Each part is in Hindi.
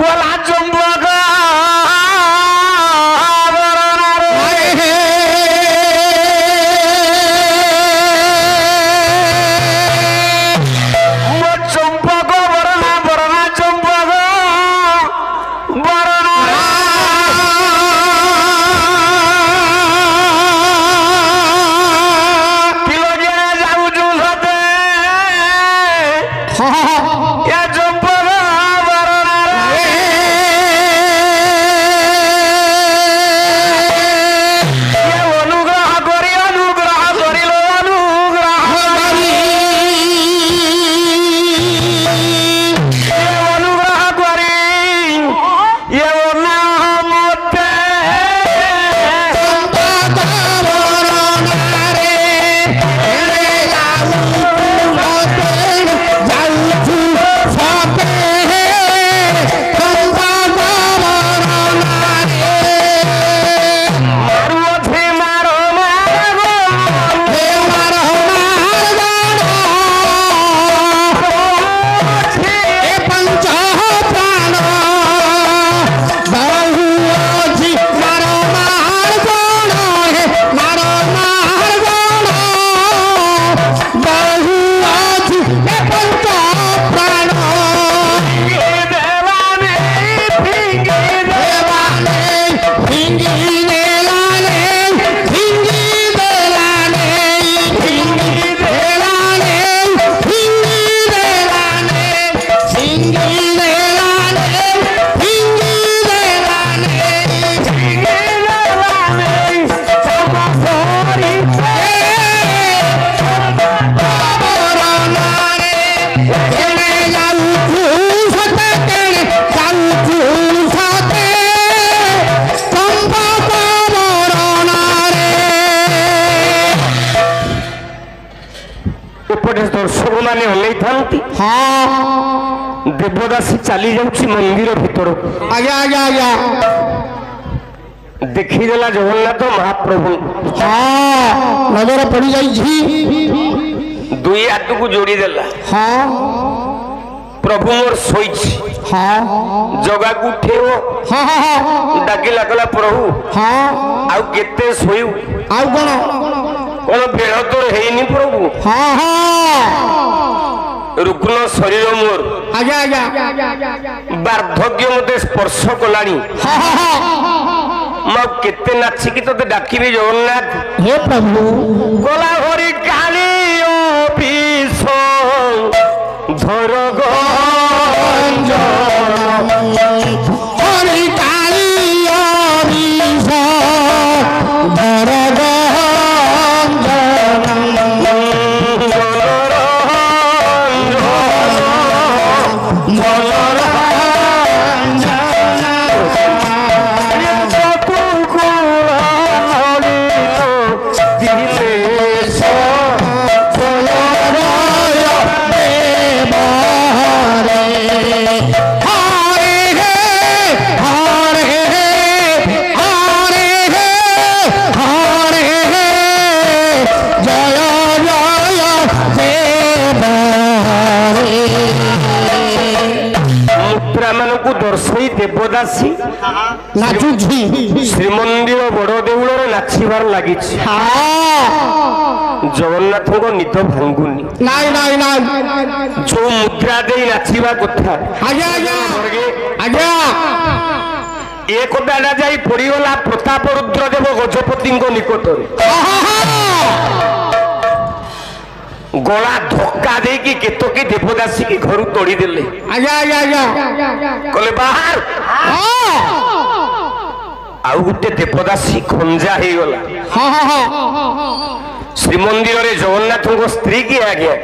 গোলা চম্পক दर्शक मैंने हल्ई था देवदासी चली जाऊँ मंदिर भीतर आज्ञा आज्ञा आज्ञा देखीदेला जगन्नाथ महाप्रभु हाँ नजर पड़ जाइए दुई हाथ को जोड़ी देला हाँ प्रभु मोर सोई हाँ जगह को उठेव हाँ हाँ डाक लगला प्रभु हाँ आउ केते सोयु आउ कौन कौन बेड़ तोर है प्रभु हाँ हाँ रुग्ण शरीर मोर आज्ञा आज्ञा वार्धक्य मते स्पर्श कलानी हाँ हाँ मैं केते नाचिकी तोते डाकिबी जगन्नाथ हे प्रभु गला हरि काली अभिष धर गंज हरि काली अभिष धर दर्शई देवदासी नाचुची श्रीमंदिर बड़ देउल नाचिबार लगी जगन्नाथ को निद भांगुनी नाई नाई नाई जो मुद्रा दे नाचिबा कथा आज्ञा आज्ञा आज्ञा एक दादा जाई पड़ीगला प्रताप रुद्रदेव गजपति निकट गला धक्का दे कि केतकी देवदासी की घर तोड़ी देले आज्ञा आज्ञा आज्ञा कले बाहर आउ गुटे देवदासी खंजा हे गला हां हां हां श्रीमंदिर रे जगन्नाथ को स्त्री की आज्ञा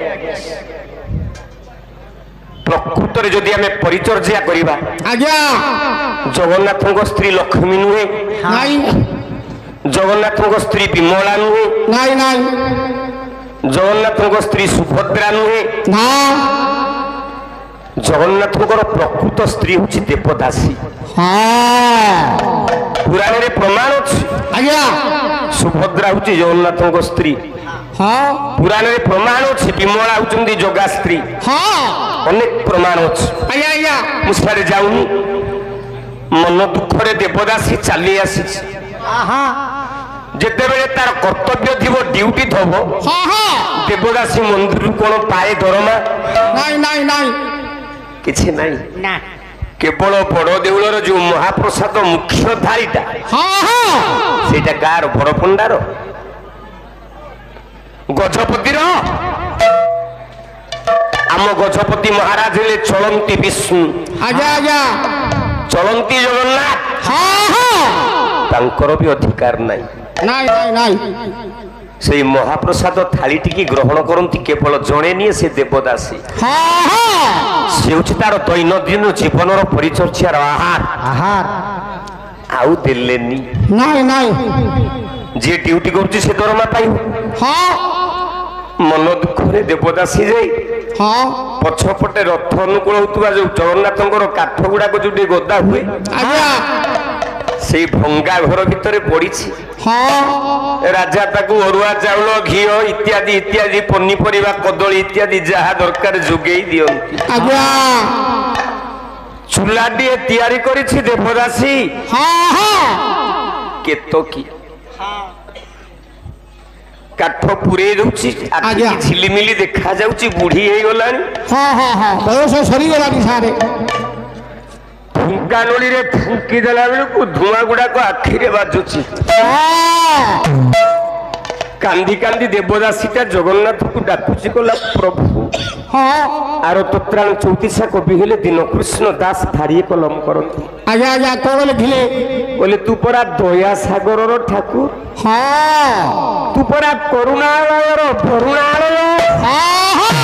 प्रकृत रे जदि हमें परिचर्या करिबा आज्ञा जगन्नाथ को स्त्री लक्ष्मी नुहे नाई जगन्नाथ को स्त्री विमला नुहे नाई नाई जगन्नाथ को स्त्री सुभद्रा नुहे ना जगन्नाथ प्रकृत स्त्री हूँ देवदासी हाँ पुराण रे प्रमाण अच्छी आज्ञा सुभद्रा हूँ जगन्नाथ स्त्री हाँ पुराण प्रमाण अच्छी विमला होती जगा स्त्री हाँ अनेक प्रमाण अच्छी आज्ञा आज्ञा मुझे जाऊनी मन दुखरे देवदासी चली आसी हाँ जितेबले तार कर्तव्य थी ड्यूटी थब हाँ हाँ देवदासी मंदिर कौन पाए दरमा नहीं नहीं नहीं किछि नहीं ना केवल बड़ देउलर जो महाप्रसाद मुख्य थालीटा हाँ हाँ सेटा गार बड़पंडार गजपतिर आम गजपति महाराज हेले चलंती विष्णु आज्ञा आज्ञा चलंती जगन्नाथ हाँ हाँ तांकर भी अधिकार नहीं नहीं नहीं नहीं से महाप्रसाद थालीटी की ग्रहण करती केवल जड़े निए से देवदासी हाँ हाँ से हूँ तार दैनंदिन जीवन परिचर्चार आहार आहार आउ देलेनी नहीं नहीं जे ड्यूटी करुच्ची से दरमा पाइब हाँ मन दुखरे देवदासी जाई हाँ पछपटे रथ अनुकूल होता जो जगन्नाथ काठ गुड़ाक जो गदा हुए आज्ञा से भंगा घर भितर पड़ी हाँ राजा ताकू अरुआ चाउल घी इत्यादि इत्यादि पनीपरिया कदली इत्यादि जहाँ दरकार जोगे दियंती आज्ञा चूलाटी तैयारी करिछि देवदासी हाँ हाँ केतकी काठ पुरे दउछि आज्ञा। आखि झिलिमिली देखा जाउछि बुढ़ी हे गलानी हाँ हाँ हाँ बयस सरीगलानी सारे फुंका नली रे फुंकी देला बेलकु धुआं गुड़ाक आखिरे बाजुछि हाँ कांदी कांदी देवदासीटा जगन्नाथ को डाकुछि कला प्रभु हाँ आर तत्राण चौतीसा कवि हेले दीनकृष्ण दास धारिये कलम करती आज्ञा आज्ञा कौन लिखिले बोले तू परा दया सागर ठाकुर हाँ तू परा करुणालयर भरुणालय हाँ हाँ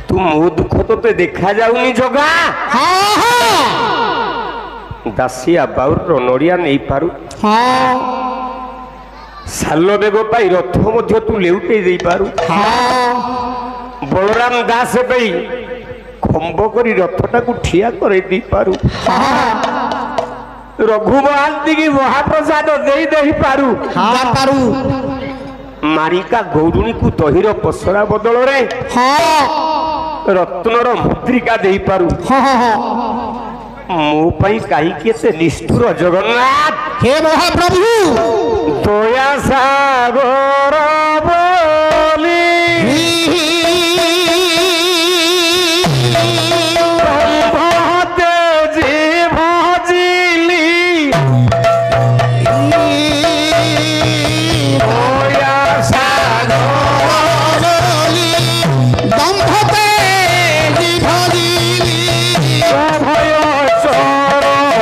तू मो दुख तो देखा जाऊनी जगा हाँ हाँ दासिया बाउर नड़िया नहीं पारु हाँ साल बेग पाई रथ मध्य तू लेउटे दे पारु हाँ बलराम दास पाई खंब करी रथटा को ठिया करे दी पारु रघु महांती की महाप्रसाद दे दे पारु हाँ पारू मारिका गौरुणी को दहीर पसरा बदल रे हाँ रत्नर मुद्रिका दे पारु हाँ हाँ मो पाई काई केते निष्ठुर जगन्नाथ हे महाप्रभु दया सागर बोली ब्रह्मते जी भजिली दया सागर दम्भते विभजिली भय चरणे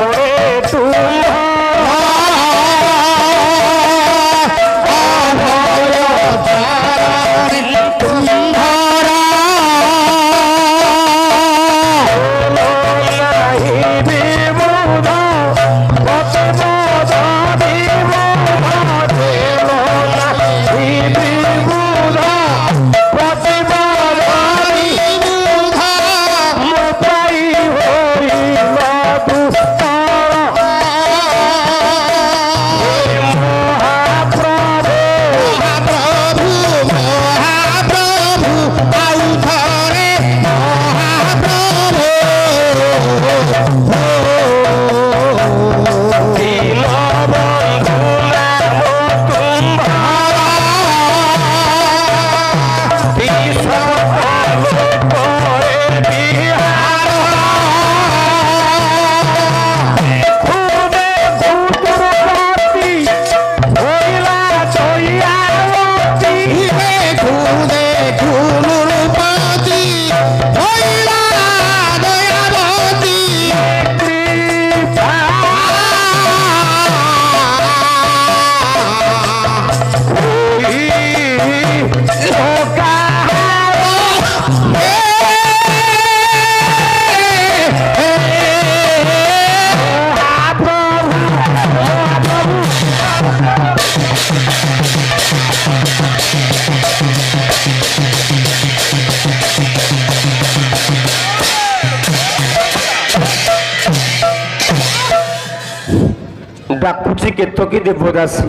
डाकुची केतकी देवदासी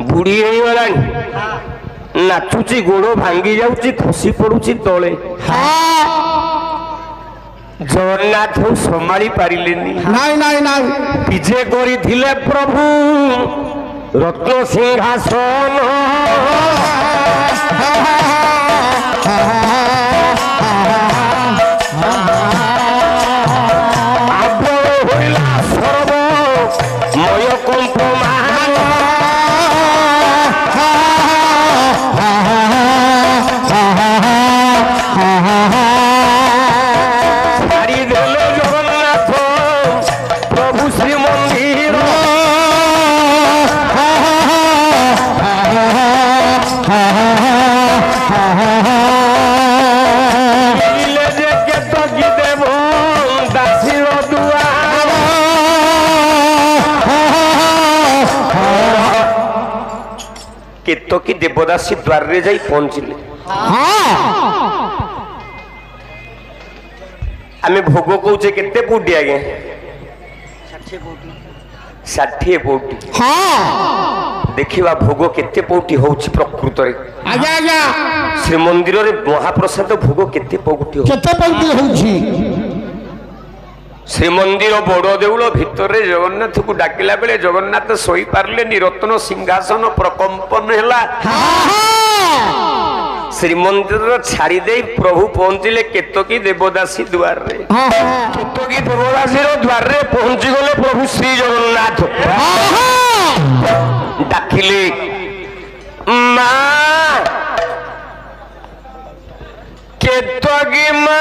ବୁଢୀ ହେଇଗଲାଣି ନାଚୁଛି ଗୋଡ ଭାଙ୍ଗି ଯାଉଛି ଖସି ପଡୁଛି ତଳେ ଜଗନ୍ନାଥ ସମ୍ଭାଳି ପାରିଲେନି ନାଇଁ ନାଇଁ ନାଇଁ ବିଜେ କରିଥିଲେ ପ୍ରଭୁ ରତ୍ନ ସିଂହାସନ କେତକୀ ଦେବଦାସୀ ଦ୍ୱାରରେ ଯାଇ ପହଞ୍ଚିଲେ ଆମେ ଭୋଗ କହୁଛେ କେତେ ପଉଟି ଆଜ୍ଞା 60 ପଉଟି ଦେଖିବା ଭୋଗ କେତେ ପଉଟି ହଉଛି ପ୍ରକୃତରେ ଆଜ୍ଞା ଆଜ୍ଞା ଶ୍ରୀମନ୍ଦିରରେ ମହାପ୍ରସାଦ ଭୋଗ କେତେ ପଉଟି ହଉଛି ଶ୍ରୀମନ୍ଦିର ବଡ ଦେଉଳ ଭିତରେ ଜଗନ୍ନାଥକୁ ଡାକିଲା ବେଳେ ଜଗନ୍ନାଥ ଶୋଇପାରିଲେନି ରତ୍ନ ସିଂହାସନ ପ୍ରକମ୍ପନ ହେଲା ଶ୍ରୀମନ୍ଦିର ଛାଡି ଦେଇ ପ୍ରଭୁ ପହଞ୍ଚିଲେ କେତକୀ ଦେବଦାସୀ ଦ୍ୱାରରେ କେତକୀ ଦେବଦାସୀର ଦ୍ୱାରରେ ପହଞ୍ଚିଗଲେ ପ୍ରଭୁ ଶ୍ରୀ ଜଗନ୍ନାଥ ଡାକିଲେ ମା କେତକୀ ମା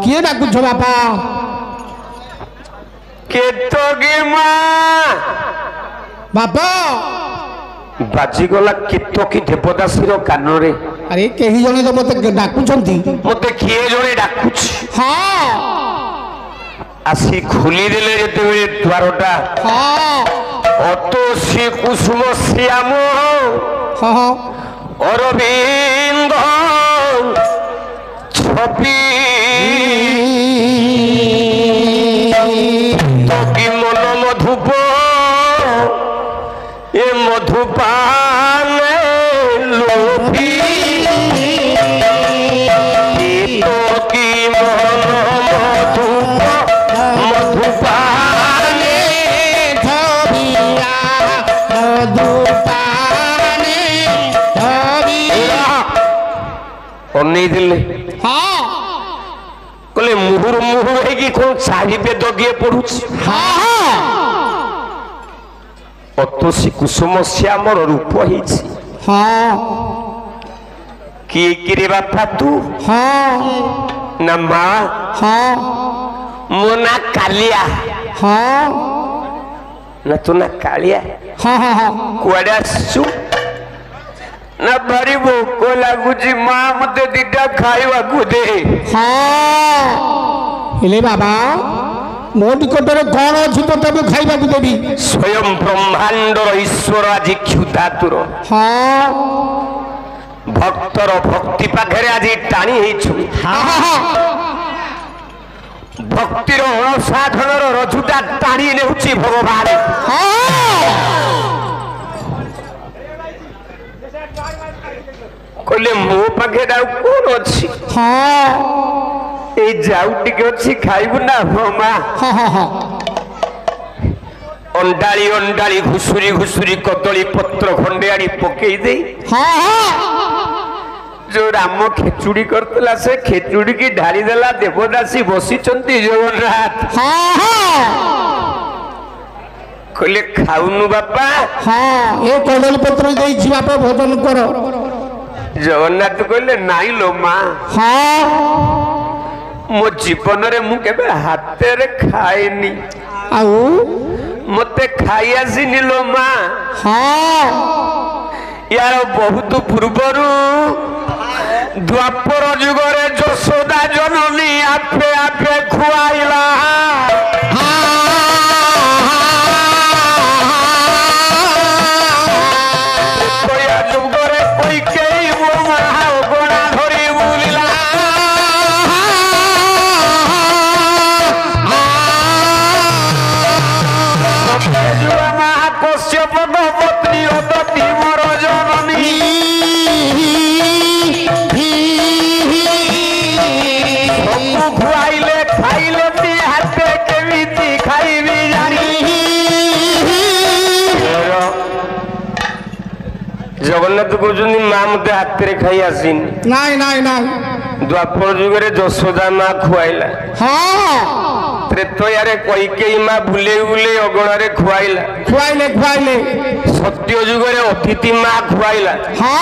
କିଏ ଡାକୁଛ ବାପା କେତକୀ ମା ବାପା ବାଜିଗଲା କେତକୀ ଦେବଦାସୀର କାନରେ ଆରେ କେହି ଜଣେ ତ ମତେ ଡାକୁଛନ୍ତି ମତେ କିଏ ଜଣେ ଡାକୁଛି ଆସି ଖୋଲିଦେଲେ ଯେତେବେଳେ ଦ୍ୱାରଟା ଅତୋଷୀ କୁସୁମ ଶ୍ୟାମ ଅରବିନ୍ଦ ଛବି ତକି ମନ ମଧୁପ ଏ ମଧୁପାନ ଲୋଭି ତକି ମନ ମଧୁପ ମଧୁପାନେ ଅନେଇ ଦେଲେ କହିଲେ ମୁହୁରୁ ମୁହୁରୁ ହେଇକି କଣ ଚାରି ବେଦ କିଏ ପଢୁଛି ଅତୋଷୀ କୁସୁମ ଶ୍ୟାମର ରୂପ ହେଇଛି କିଏ କିରେ ବାପା ତୁ ନା ମା ମୋ ନା କାଳିଆ ନା ତୁ ନା କାଳିଆ କୁଆଡେ ଆସିଛୁ ନା ଭାରି ଭୋକ ଲାଗୁଛି ମା ମତେ ଦିଟା ଖାଇବାକୁ ଦେ ହେଲେ ବାବା ମୋ ନିକଟରେ କଣ ଅଛି ତ ତାକୁ ଖାଇବାକୁ ଦେବି ସ୍ୱୟଂ ବ୍ରହ୍ମାଣ୍ଡର ଈଶ୍ୱର ଆଜି କ୍ଷୁଧାତୁର ଭକ୍ତର ଭକ୍ତି ପାଖରେ ଆଜି ଟାଣି ହେଇଛୁ ଭକ୍ତିର ଅଣସାଧନର ରଜୁଟା ଟାଣି ନେଉଛି ଭଗବାନ କହିଲେ ମୋ ପାଖରେ ଆଉ କଣ ଅଛି ଏଇ ଯାଉ ଟିକେ ଅଛି ଖାଇବୁ ନା ହଁ ମା ଅଣ୍ଡାଳି ଅଣ୍ଡାଳି ଘୁଷୁରି ଘୁଷୁରି କଦଳୀ ପତ୍ର ଖଣ୍ଡେ ଆଣି ପକେଇ ଦେଇ ଯୋଉ ରାମ ଖେଚୁଡି କରିଥିଲା ସେ ଖେଚୁଡି କି ଢାଳି ଦେଲା ଦେବଦାସୀ ବସିଛନ୍ତି ଜଗନ୍ନାଥ କହିଲେ ଖାଉନୁ ବାପା ଏ କଦଳୀ ପତ୍ର ଦେଇଛି ବାପା ଭୋଜନ କର ଜଗନ୍ନାଥ କହିଲେ ନାଇଁ ଲୋ ମା ମୋ ଜୀବନରେ ମୁଁ କେବେ ହାତରେ ଖାଏନି ଆଉ ମତେ ଖାଇ ଆସିନି ଲୋ ମା ୟାର ବହୁତ ପୂର୍ବରୁ ଦ୍ୱାପର ଯୁଗରେ ଯଶୋଦା ଜନନୀ ଆପେ ଆପେ ଖୁଆଇଲା ଯୁଗରେ କୈକେୟୀ ମୋ ମା ଅଗଣା ଧରି ବୁଲିଲା ମା କଶ୍ୟପ ଖାଇଲତି ହାତେ କେମିତି ଖାଇବି ଜାଣି ଜଗନ୍ନାଥ କହୁଛନ୍ତି ମା ମତେ ହାତରେ ଖାଇ ଆସିନି ନାଇଁ ନାଇଁ ନାଇଁ ଦ୍ୱାପର ଯୁଗରେ ଯଶୋଦା ମା ଖୁଆଇଲା ହଁ ତ୍ରେତୟାରେ କୈକେୟୀ ମା ବୁଲେଇ ବୁଲେଇ ଅଗଣାରେ ଖୁଆଇଲା ଖୁଆଇଲେ ଖୁଆଇଲେ ସତ୍ୟ ଯୁଗରେ ଅତିଥି ମା ଖୁଆଇଲା ହଁ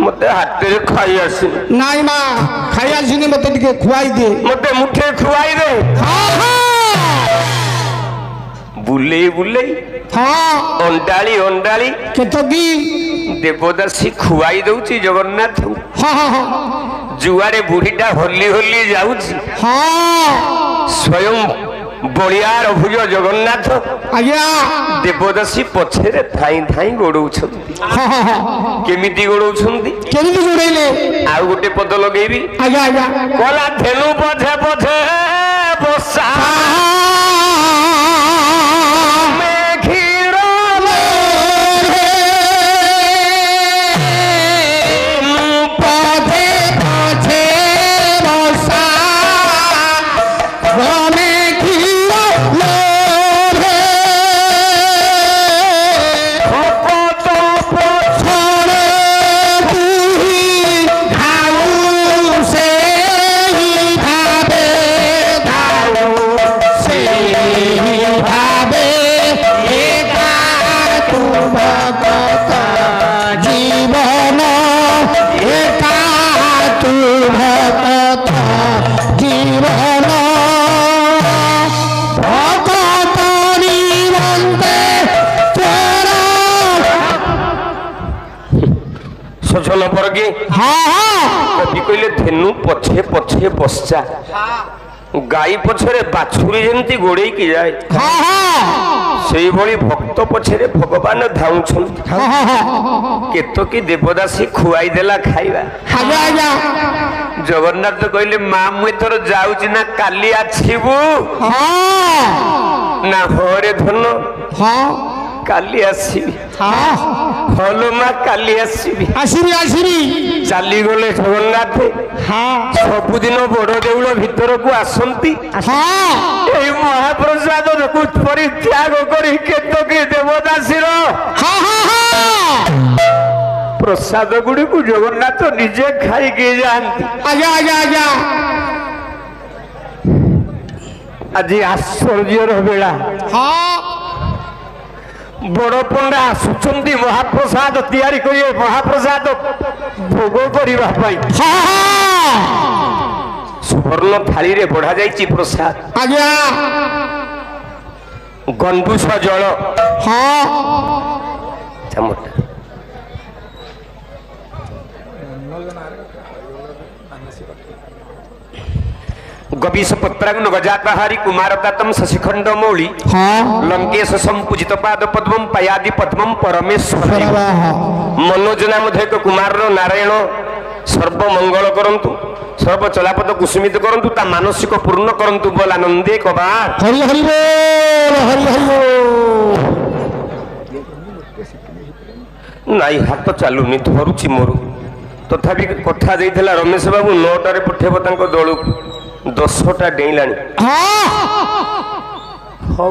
ମତେ ହାତରେ ଖାଇ ଆସିନି ନାଇଁ ମା ଖାଇ ଆସିନି ମତେ ଟିକେ ଖୁଆଇ ଦେ ମତେ ମୁଠେ ଖୁଆଇ ଦେ ହଁ ହଁ ବୁଲେଇ ବୁଲେଇ ହଁ ଅଣ୍ଡାଳି ଅଣ୍ଡାଳି କେତକି ଦେବଦାସୀ ଖୁଆଇ ଦଉଛି ଜଗନ୍ନାଥ ହଁ ହଁ ହଁ ଯୁଆଡେ ବୁଢୀଟା ହଲି ହଲି ଯାଉଛି ହଁ ସ୍ୱୟଂ ବଳିଆର ଭୁଜ ଜଗନ୍ନାଥ ଆଜ୍ଞା ଦେବଦାସୀ ପଛରେ ଥାଇ ଥାଇ ଗୋଡଉଛନ୍ତି ହଁ ହଁ ହଁ କେମିତି ଗୋଡଉଛନ୍ତି ଗୋଡ଼େଇଲେ ଆଉ ଗୋଟେ ପଦ ଲଗେଇବି ଆଜ୍ଞା ଆଜ୍ଞା କଲା ଧେନୁ ପଛେ ପଛେ ବସା ସଜନ ବର୍ଗେ କବି କହିଲେ ଧେନୁ ପଛେ ପଛେ ବସା ଗାଈ ପଛରେ ବାଛୁରୀ ଯେମିତି ଗୋଡେଇକି ଯାଏ ସେଇଭଳି ଭକ୍ତ ପଛରେ ଭଗବାନ ଧାଉଁଛନ୍ତି କେତକୀ ଦେବଦାସୀ ଖୁଆଇ ଦେଲା ଖାଇବା ଜଗନ୍ନାଥ କହିଲେ ମା ମୁଁ ଏଥର ଯାଉଛି ନା କାଲି ଆସିବୁ ନା ହରେ ଧନ କାଲି ଆସିବି ହଲୋ ମା କାଲି ଆସିବି ଚାଲିଗଲେ ଜଗନ୍ନାଥ ସବୁଦିନ ବଡ ଦେଉଳ ଭିତରକୁ ଆସନ୍ତି ଏଇ ମହାପ୍ରସାଦ ପରିତ୍ୟାଗ କରି କେତକୀ ଦେବଦାସୀର ପ୍ରସାଦ ଗୁଡିକୁ ଜଗନ୍ନାଥ ନିଜେ ଖାଇକି ଯାଆନ୍ତି ଆଜି ଆଶ୍ଚର୍ଯ୍ୟର ବେଳା ବଡ ପଣ୍ଡା ଆସୁଛନ୍ତି ମହାପ୍ରସାଦ ତିଆରି କରିବେ ମହାପ୍ରସାଦ ଭୋଗ କରିବା ପାଇଁ ସୁବର୍ଣ୍ଣ ଥାଳିରେ ବଢା ଯାଇଛି ପ୍ରସାଦ ଗଣ୍ଡୁଷ ଜଳ ଚାମଟା गवीश पत्राग्न गजातहारी कुमारदातम शशिखंड मौली लंकेश संपूजित पाद पद्मम पयादि पद्मम परमेश्वर मनोज नाम एक कुमार नारायण सर्व मंगल करंतु सर्व चलापद कुसुमित करंतु ता मानसिक पूर्ण करंतु बोल आनंदे कबार हरि हरि बोल हरि हरि बोल नाई हाथ चालुनी धरुची मोर तथापि कथा देइथिला रमेश बाबू 9टारे पठेब तांको दळु 10टा डेइलानी हौ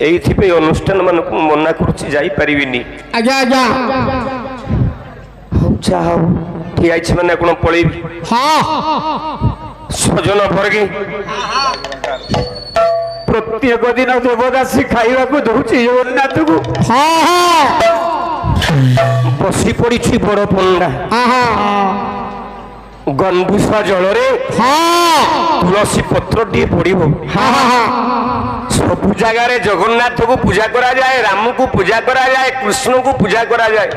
एइथिपे अनुष्ठान मानकु मना करूची जाई परिबिनी आजा आजा हौ चाहो ठियाइछि माने कोन पळेबी हां सजन भरगी प्रत्येक दिन देवदासी खाइबा को दउची जगन्नाथ को हां हां बसी पड़ी बड़ पंडा गंभूष जल तुलसी पत्र टी पड़ो सब जगार जगन्नाथ को पूजा करा जाए राम को पूजा करा जाए कृष्ण को पूजा करा जाए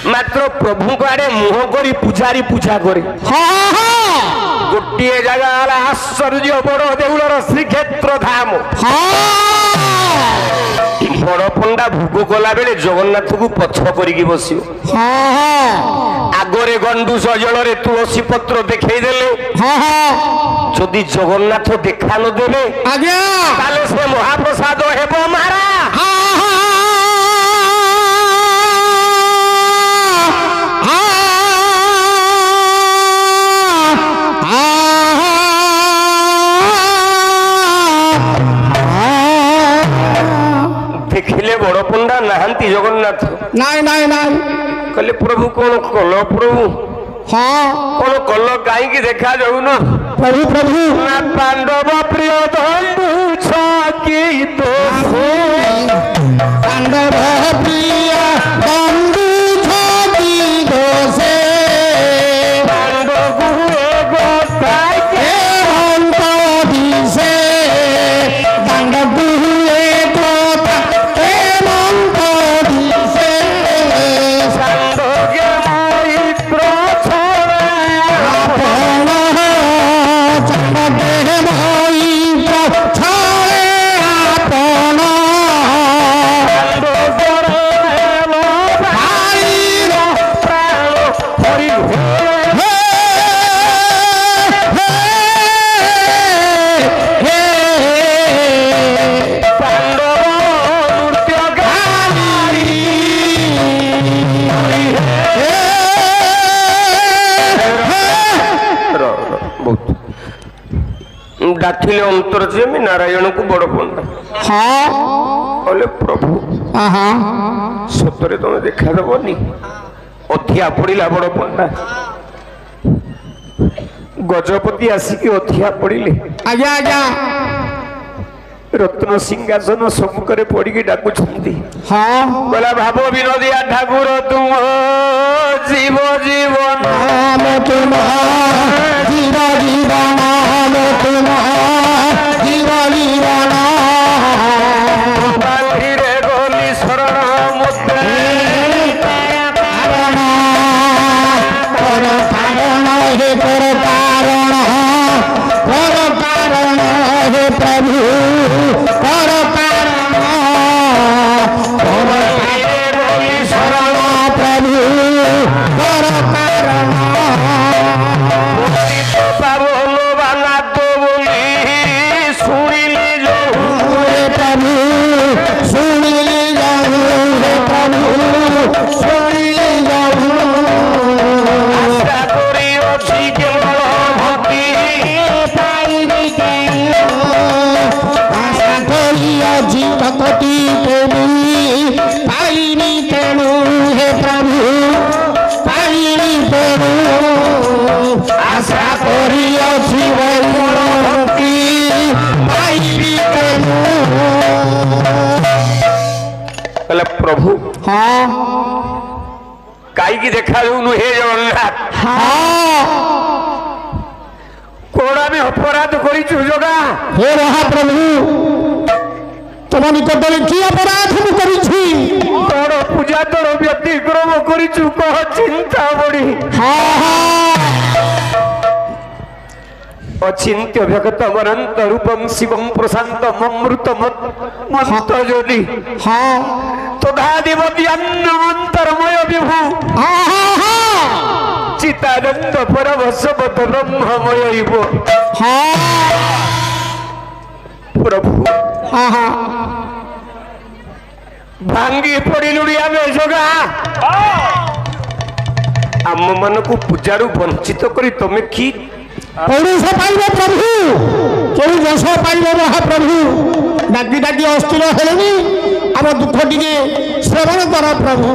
मात्र प्रभु को आड़े मुह करी पुजारी पूजा करे गोटे जगह आश्चर्य बड़ देउलर श्रीक्षेत्र धाम बड़ पंडा भोग कला बेले जगन्नाथ को पछ करिकी बसियो आगरे गंडूष जल तुलसी पत्र देखई देले जदि जगन्नाथ देखा न देले ताले से महाप्रसाद हेबो मारा କହିଲେ ବଡ଼ ପଣ୍ଡା ନାହାନ୍ତି ଜଗନ୍ନାଥ ନାଇଁ ନାଇଁ ନାଇଁ କହିଲେ ପ୍ରଭୁ କଣ କଲ ପ୍ରଭୁ ହଁ କଣ କଲ କାହିଁକି ଦେଖା ଯାଉନ ପ୍ରଭୁ ପ୍ରଭୁ ନା ପାଣ୍ଡବ ପ୍ରିୟ ବନ୍ଧୁ ଛକି ତ ପାଣ୍ଡବ ପ୍ରିୟ ବନ୍ଧୁ ଛକି ଦୋଷେ ପାଣ୍ଡବ ଏ ଅନ୍ତ ଦିଶେ ପାଣ୍ଡବ କଥା ଏ ମନ୍ତ ଦିଶେ डाकिले अंतर्जेमी नारायण को बड़ पंडा कहले प्रभु सतरे तुम देखा देवनी अधिया पड़ा बड़ पंडा गजपति आसिक अधिया पड़े आज्ञा आज्ञा रत्न सिंहासन सम्मुखें पड़ी डाकुंती हाँ बोला भाव विनोदिया ठाकुर तुम जीव जीवन तुम जीव जीवन तुम जीव जीवन बांधीरे गली शरण मुद्रे कारण हे कर कारण हे प्रभु कर कारण शरण प्रभु कर कारण प्रभु सुनिली जाऊँ प्रभु सुनिली जाऊँ भक्ति तेणु पाइनी तेणु हे प्रभु पाइनी तेणु आशा करिअछि भक्ति पाइनी तेणु कहले प्रभु हाँ कहीं देखा जाऊनु हे जगन्नाथ हाँ कौन आम अपराध करा हे महाप्रभु तुम निकट में कि अपराध कौन पूजा तोर व्यतिक्रम कह चिंता बड़ी अचिंत्य व्यक्त अनंत रूपम शिवम प्रशांत ममृत मत जोनि तदादिवद्यान्नमंतरमय विभु चितानंद परमसवत ब्रह्ममय प्रभु भांगी पड़िलुड़ी आम जगा आम मन को पूजारू वंचित करी तमें कि पौरुष पाइब प्रभु केउ यश पाइब महाप्रभु डाकी डाकी अस्थिर हेलेनी आम दुख टिके श्रवण कर प्रभु।